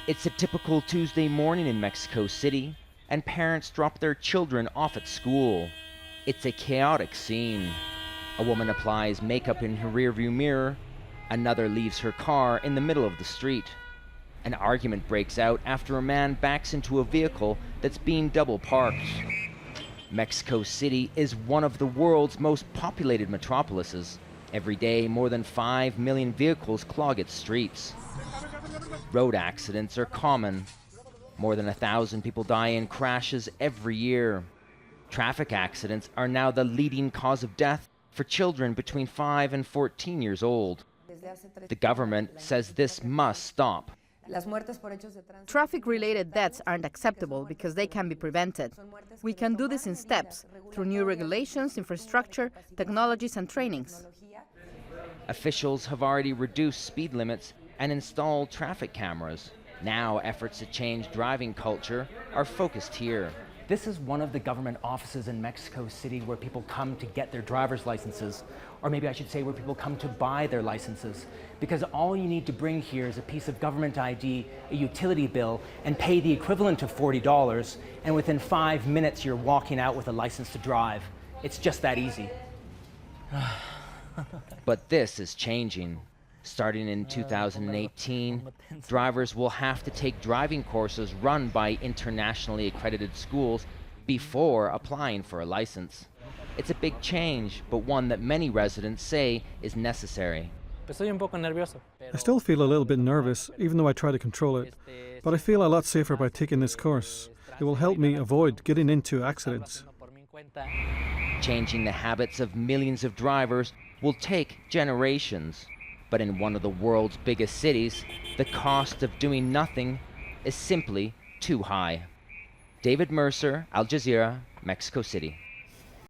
It's a typical Tuesday morning in Mexico City, and parents drop their children off at school. It's a chaotic scene. A woman applies makeup in her rearview mirror. Another leaves her car in the middle of the street. An argument breaks out after a man backs into a vehicle that's being double parked. Mexico City is one of the world's most populated metropolises. Every day, more than 5 million vehicles clog its streets. Road accidents are common. More than 1,000 people die in crashes every year. Traffic accidents are now the leading cause of death for children between 5 and 14 years old. The government says this must stop. Traffic-related deaths aren't acceptable because they can be prevented. We can do this in steps, through new regulations, infrastructure, technologies, and trainings. Officials have already reduced speed limits and installed traffic cameras. Now efforts to change driving culture are focused here. This is one of the government offices in Mexico City where people come to get their driver's licenses, or maybe I should say where people come to buy their licenses, because all you need to bring here is a piece of government ID, a utility bill, and pay the equivalent of $40, and within 5 minutes you're walking out with a license to drive. It's just that easy. But this is changing. Starting in 2018, drivers will have to take driving courses run by internationally accredited schools before applying for a license. It's a big change, but one that many residents say is necessary. I still feel a little bit nervous, even though I try to control it. But I feel a lot safer by taking this course. It will help me avoid getting into accidents. Changing the habits of millions of drivers will take generations. But in one of the world's biggest cities, the cost of doing nothing is simply too high. David Mercer, Al Jazeera, Mexico City.